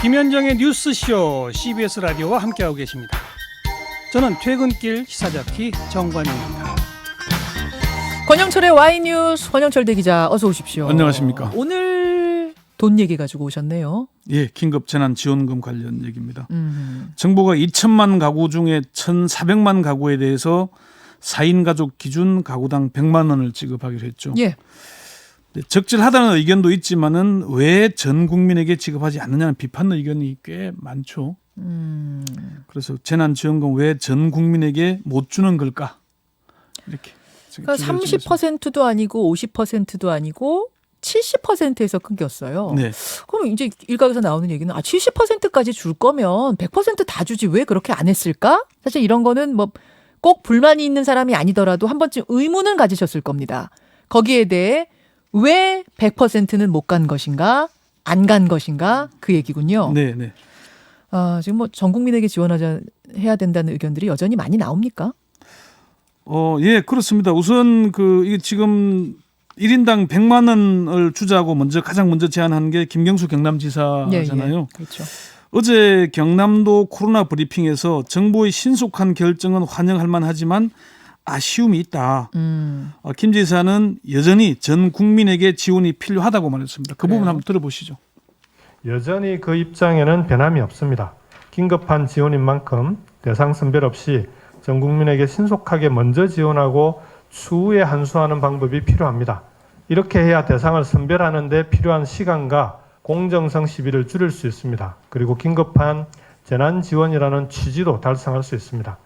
김현정의 뉴스쇼 CBS 라디오와 함께하고 계십니다. 저는 퇴근길 시사잡기 정관용입니다. 권영철의 와이뉴스 권영철 대기자 어서 오십시오. 안녕하십니까. 오늘 돈 얘기 가지고 오셨네요. 예, 긴급 재난 지원금 관련 얘기입니다. 정부가 2천만 가구 중에 1,400만 가구에 대해서 4인 가족 기준 가구당 100만 원을 지급하기로 했죠. 예. 적절하다는 의견도 있지만은 왜 전 국민에게 지급하지 않느냐는 비판 의견이 꽤 많죠. 그래서 재난지원금 왜 전 국민에게 못 주는 걸까? 이렇게. 그러니까 30%도 아니고 50%도 아니고 70%에서 끊겼어요. 네. 그럼 이제 일각에서 나오는 얘기는 70%까지 줄 거면 100% 다 주지 왜 그렇게 안 했을까? 사실 이런 거는 뭐 꼭 불만이 있는 사람이 아니더라도 한 번쯤 의문은 가지셨을 겁니다. 거기에 대해 왜 100%는 못 간 것인가? 안 간 것인가? 그 얘기군요. 네, 네. 지금 뭐 전 국민에게 해야 된다는 의견들이 여전히 많이 나옵니까? 예, 그렇습니다. 우선 이게 지금 1인당 100만 원을 주자고 가장 먼저 제안한 게 김경수 경남지사잖아요. 예, 그렇죠. 어제 경남도 코로나 브리핑에서 정부의 신속한 결정은 환영할 만하지만 아쉬움이 있다. 김 지사는 여전히 전 국민에게 지원이 필요하다고 말했습니다. 그 부분 한번 들어보시죠. 여전히 그 입장에는 변함이 없습니다. 긴급한 지원인 만큼 대상 선별 없이 전 국민에게 신속하게 먼저 지원하고 추후에 환수하는 방법이 필요합니다. 이렇게 해야 대상을 선별하는 데 필요한 시간과 공정성 시비를 줄일 수 있습니다. 그리고 긴급한 재난지원이라는 취지도 달성할 수 있습니다.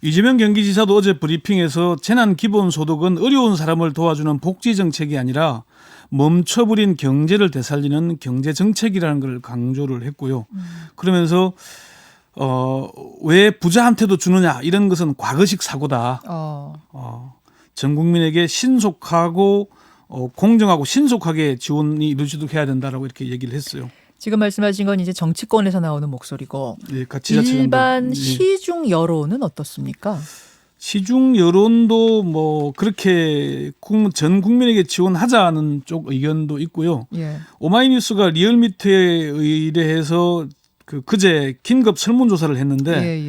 이재명 경기지사도 어제 브리핑에서 재난기본소득은 어려운 사람을 도와주는 복지정책이 아니라 멈춰버린 경제를 되살리는 경제정책이라는 걸 강조를 했고요. 그러면서 왜 부자한테도 주느냐 이런 것은 과거식 사고다. 전 국민에게 신속하고 공정하고 신속하게 지원이 이루어지도록 해야 된다라고 이렇게 얘기를 했어요. 지금 말씀하신 건 이제 정치권에서 나오는 목소리고 예, 일반 시중 여론은 어떻습니까? 시중 여론도 그렇게 전 국민에게 지원하자는 쪽 의견도 있고요. 예. 오마이뉴스가 리얼미터에 의뢰해서 그제 긴급 설문조사를 했는데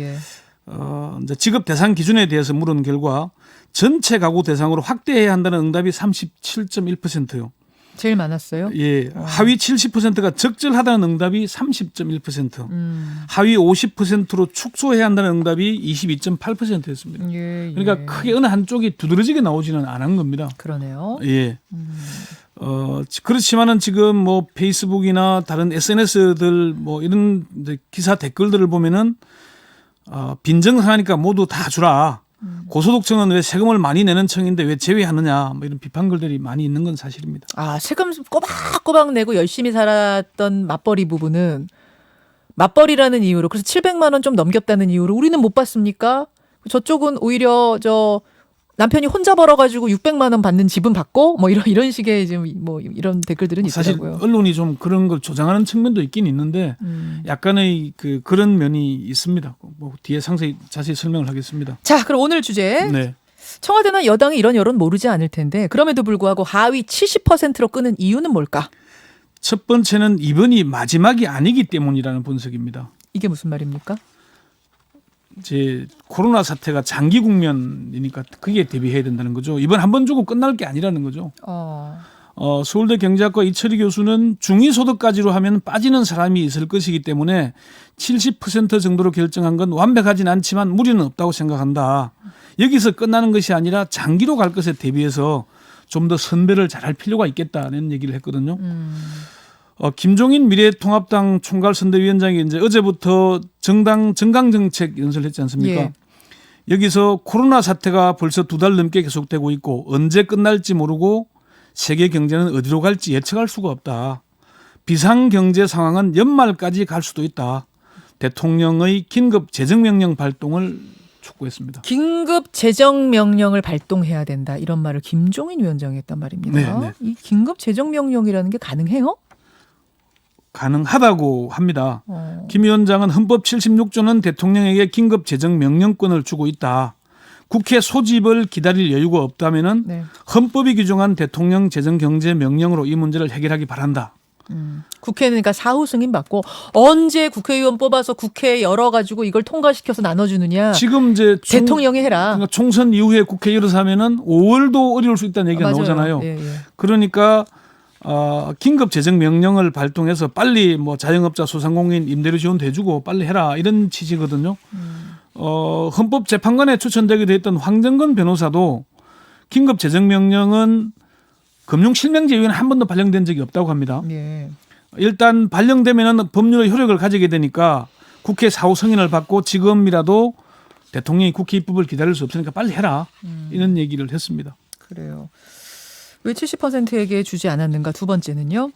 이제 지급 대상 기준에 대해서 물은 결과 전체 가구 대상으로 확대해야 한다는 응답이 37.1%요. 제일 많았어요? 예, 하위 70%가 적절하다는 응답이 30.1%, 하위 50%로 축소해야 한다는 응답이 22.8%였습니다. 예. 그러니까 크게 어느 한쪽이 두드러지게 나오지는 않은 겁니다. 그러네요. 예. 그렇지만은 지금 페이스북이나 다른 SNS들 이런 기사 댓글들을 보면은 빈정상하니까 모두 다 주라. 고소득층은 왜 세금을 많이 내는 층인데 왜 제외하느냐 이런 비판 글들이 많이 있는 건 사실입니다. 세금 꼬박꼬박 내고 열심히 살았던 맞벌이 부부는 맞벌이라는 이유로 그래서 700만 원 좀 넘겼다는 이유로 우리는 못 받습니까? 저쪽은 오히려 남편이 혼자 벌어가지고 600만 원 받는 집은 받고 이런 식의 지금 이런 댓글들은 있더라고요. 사실 언론이 좀 그런 걸 조장하는 측면도 있긴 있는데 약간의 그런 면이 있습니다. 뒤에 자세히 설명을 하겠습니다. 자, 그럼 오늘 주제. 네. 청와대나 여당이 이런 여론 모르지 않을 텐데 그럼에도 불구하고 하위 70%로 끄는 이유는 뭘까? 첫 번째는 이번이 마지막이 아니기 때문이라는 분석입니다. 이게 무슨 말입니까? 이제 코로나 사태가 장기 국면이니까 그게 대비해야 된다는 거죠. 이번 한 번 주고 끝날 게 아니라는 거죠. 서울대 경제학과 이철희 교수는 중위소득까지로 하면 빠지는 사람이 있을 것이기 때문에 70% 정도로 결정한 건 완벽하진 않지만 무리는 없다고 생각한다. 여기서 끝나는 것이 아니라 장기로 갈 것에 대비해서 좀 더 선별을 잘할 필요가 있겠다는 얘기를 했거든요. 김종인 미래통합당 총괄선대위원장이 이제 어제부터 정당 정강정책 연설을 했지 않습니까? 예. 여기서 코로나 사태가 벌써 2달 넘게 계속되고 있고 언제 끝날지 모르고 세계 경제는 어디로 갈지 예측할 수가 없다. 비상경제 상황은 연말까지 갈 수도 있다. 대통령의 긴급 재정명령 발동을 촉구했습니다. 긴급 재정명령을 발동해야 된다. 이런 말을 김종인 위원장이 했단 말입니다. 네. 이 긴급 재정명령이라는 게 가능해요? 가능하다고 합니다. 김 위원장은 헌법 76조는 대통령에게 긴급 재정 명령권을 주고 있다. 국회 소집을 기다릴 여유가 없다면은 헌법이 규정한 대통령 재정 경제 명령으로 이 문제를 해결하기 바란다. 국회는 그러니까 사후 승인 받고 언제 국회의원 뽑아서 국회에 열어가지고 이걸 통과시켜서 나눠주느냐. 지금 이제 대통령이 해라. 그러니까 총선 이후에 국회 열어서 하면은 5월도 어려울 수 있다는 얘기가 맞아요. 나오잖아요. 예, 예. 그러니까 긴급 재정 명령을 발동해서 빨리 뭐 자영업자 소상공인 임대료 지원도 해주고 빨리 해라 이런 취지거든요. 헌법재판관에 추천되기도 했던 황정근 변호사도 긴급 재정 명령은 금융실명제 이후에는 한 번도 발령된 적이 없다고 합니다. 예. 일단 발령되면은 법률의 효력을 가지게 되니까 국회 사후 승인을 받고 지금이라도 대통령이 국회 입법을 기다릴 수 없으니까 빨리 해라 이런 얘기를 했습니다. 그래요. 왜 70%에게 주지 않았는가? 두 번째는요.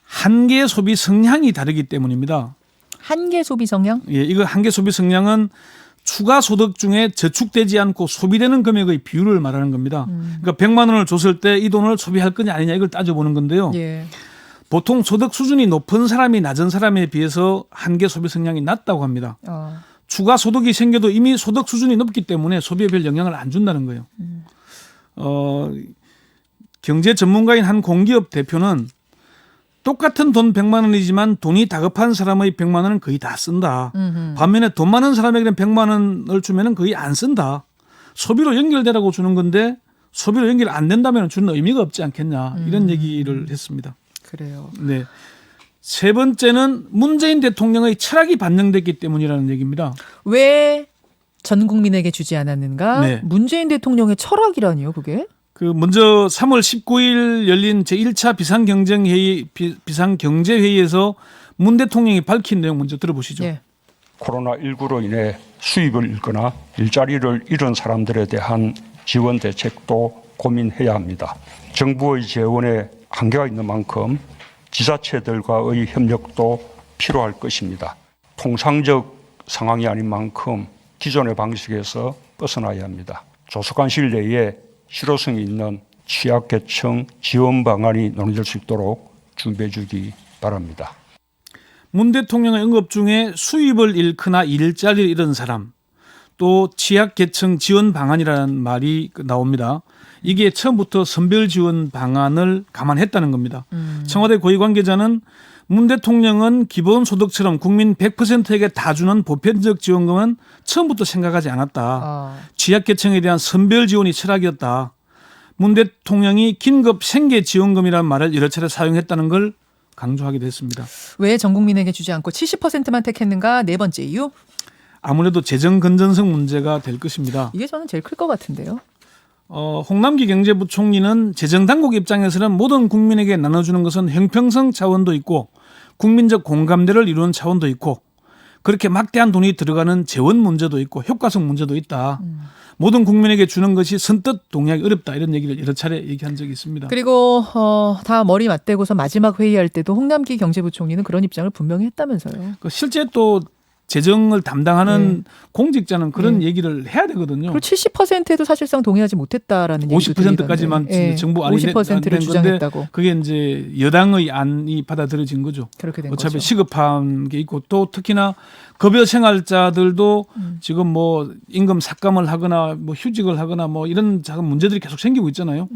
한계 소비 성향이 다르기 때문입니다. 한계 소비 성향? 예, 이거 한계 소비 성향은 추가 소득 중에 저축되지 않고 소비되는 금액의 비율을 말하는 겁니다. 그러니까 100만 원을 줬을 때 이 돈을 소비할 거냐 아니냐 이걸 따져보는 건데요. 예. 보통 소득 수준이 높은 사람이 낮은 사람에 비해서 한계 소비 성향이 낮다고 합니다. 추가 소득이 생겨도 이미 소득 수준이 높기 때문에 소비에 별 영향을 안 준다는 거예요. 경제 전문가인 한 공기업 대표는 똑같은 돈 100만 원이지만 돈이 다급한 사람의 100만 원은 거의 다 쓴다. 반면에 돈 많은 사람에게는 100만 원을 주면 거의 안 쓴다. 소비로 연결되라고 주는 건데 소비로 연결 안 된다면 주는 의미가 없지 않겠냐. 이런 얘기를 했습니다. 그래요. 네. 세 번째는 문재인 대통령의 철학이 반영됐기 때문이라는 얘기입니다. 왜 전 국민에게 주지 않았는가? 네. 문재인 대통령의 철학이라니요, 그게? 먼저 3월 19일 열린 제1차 비상경제회의에서 문 대통령이 밝힌 내용 먼저 들어보시죠. 예. 코로나19로 인해 수입을 잃거나 일자리를 잃은 사람들에 대한 지원 대책도 고민해야 합니다. 정부의 재원에 한계가 있는 만큼 지자체들과의 협력도 필요할 것입니다. 통상적 상황이 아닌 만큼 기존의 방식에서 벗어나야 합니다. 조속한 시일 내에 실효성이 있는 취약계층 지원 방안이 논의될 수 있도록 준비해 주기 바랍니다. 문 대통령의 언급 중에 수입을 잃거나 일자리를 잃은 사람, 또 취약계층 지원 방안이라는 말이 나옵니다. 이게 처음부터 선별 지원 방안을 감안했다는 겁니다. 청와대 고위 관계자는 문 대통령은 기본소득처럼 국민 100%에게 다 주는 보편적 지원금은 처음부터 생각하지 않았다. 취약계층에 대한 선별 지원이 철학이었다. 문 대통령이 긴급 생계지원금이라는 말을 여러 차례 사용했다는 걸 강조하기도 했습니다. 왜 전 국민에게 주지 않고 70%만 택했는가? 네 번째 이유? 아무래도 재정 건전성 문제가 될 것입니다. 이게 저는 제일 클 것 같은데요. 홍남기 경제부총리는 재정당국 입장에서는 모든 국민에게 나눠주는 것은 형평성 차원도 있고 국민적 공감대를 이루는 차원도 있고 그렇게 막대한 돈이 들어가는 재원 문제도 있고 효과성 문제도 있다. 모든 국민에게 주는 것이 선뜻 동의하기 어렵다. 이런 얘기를 여러 차례 얘기한 적이 있습니다. 그리고 다 머리 맞대고서 마지막 회의할 때도 홍남기 경제부총리는 그런 입장을 분명히 했다면서요. 실제 또 재정을 담당하는 공직자는 그런 얘기를 해야 되거든요. 그리고 70%에도 사실상 동의하지 못했다라는 얘기도 50%까지만 정부 안이 50%를 주장했다고. 그게 이제 여당의 안이 받아들여진 거죠. 그렇게 된 어차피 거죠. 시급한 게 있고 또 특히나 급여 생활자들도 지금 뭐 임금 삭감을 하거나 뭐 휴직을 하거나 뭐 이런 작은 문제들이 계속 생기고 있잖아요.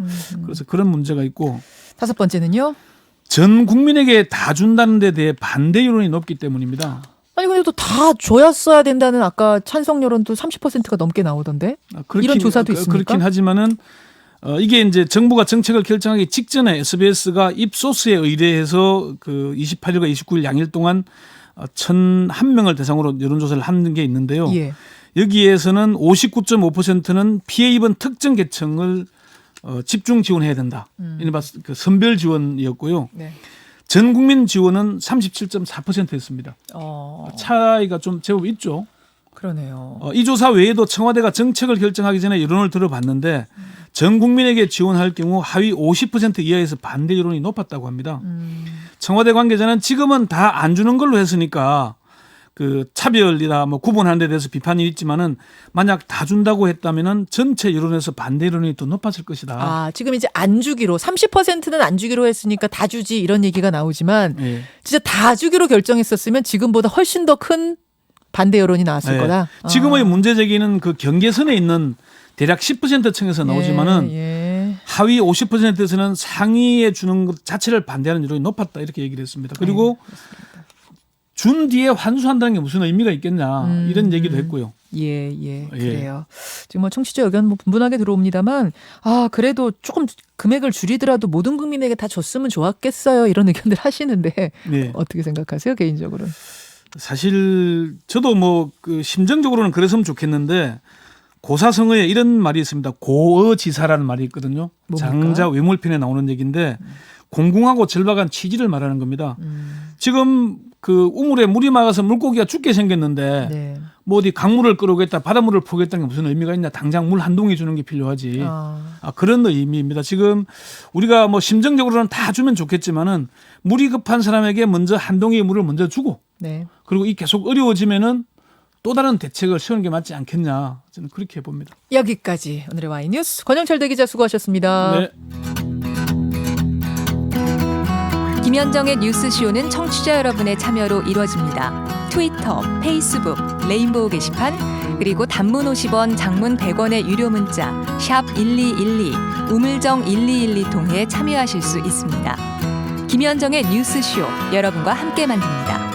그래서 그런 문제가 있고 다섯 번째는요. 전 국민에게 다 준다는 데 대해 반대 여론이 높기 때문입니다. 아니 근데 또 다 줘야 된다는 아까 찬성 여론도 30%가 넘게 나오던데 이런 조사도 있습니까? 그렇긴 하지만은 이게 이제 정부가 정책을 결정하기 직전에 SBS가 입소스에 의뢰해서 그 28일과 29일 양일 동안 1,001명을 대상으로 여론조사를 한 게 있는데요. 예. 여기에서는 59.5%는 피해 입은 특정 계층을 집중 지원해야 된다. 이른바 그 선별 지원이었고요. 네. 전 국민 지원은 37.4%였습니다. 차이가 좀 제법 있죠. 그러네요. 이 조사 외에도 청와대가 정책을 결정하기 전에 여론을 들어봤는데 전 국민에게 지원할 경우 하위 50% 이하에서 반대 여론이 높았다고 합니다. 청와대 관계자는 지금은 다 안 주는 걸로 했으니까 그 차별이나 뭐 구분하는 데 대해서 비판이 있지만은 만약 다 준다고 했다면은 전체 여론에서 반대 여론이 더 높아질 것이다. 지금 이제 안 주기로 30%는 안 주기로 했으니까 다 주지 이런 얘기가 나오지만 진짜 다 주기로 결정했었으면 지금보다 훨씬 더 큰 반대 여론이 나왔을 거다. 지금의 문제 제기는 그 경계선에 있는 대략 10% 층에서 나오지만은 하위 50%에서는 상위에 주는 것 자체를 반대하는 여론이 높았다 이렇게 얘기를 했습니다. 그리고 준 뒤에 환수한다는 게 무슨 의미가 있겠냐 이런 얘기도 했고요. 예, 그래요. 지금 뭐 청취자 의견 뭐 분분하게 들어옵니다만, 그래도 조금 금액을 줄이더라도 모든 국민에게 다 줬으면 좋았겠어요. 이런 의견들 하시는데 네. 어떻게 생각하세요, 개인적으로? 사실 저도 뭐 그 심정적으로는 그랬으면 좋겠는데 고사성어에 이런 말이 있습니다. 고어지사라는 말이 있거든요. 뭡니까? 장자 외물편에 나오는 얘기인데 공공하고 절박한 취지를 말하는 겁니다. 지금 그 우물에 물이 막아서 물고기가 죽게 생겼는데 네. 뭐 어디 강물을 끌어오겠다 바닷물을 포겠다는 게 무슨 의미가 있냐. 당장 물 한 동이 주는 게 필요하지. 그런 의미입니다. 지금 우리가 뭐 심정적으로는 다 주면 좋겠지만은 물이 급한 사람에게 먼저 한 동이의 물을 먼저 주고 네. 그리고 이 계속 어려워지면은 또 다른 대책을 세우는 게 맞지 않겠냐. 저는 그렇게 봅니다. 여기까지 오늘의 와이뉴스 권영철 대기자 수고하셨습니다. 네. 김현정의 뉴스쇼는 청취자 여러분의 참여로 이루어집니다. 트위터, 페이스북, 레인보우 게시판, 그리고 단문 50원, 장문 100원의 유료 문자 샵 1212, 우물정 1212 통해 참여하실 수 있습니다. 김현정의 뉴스쇼 여러분과 함께 만듭니다.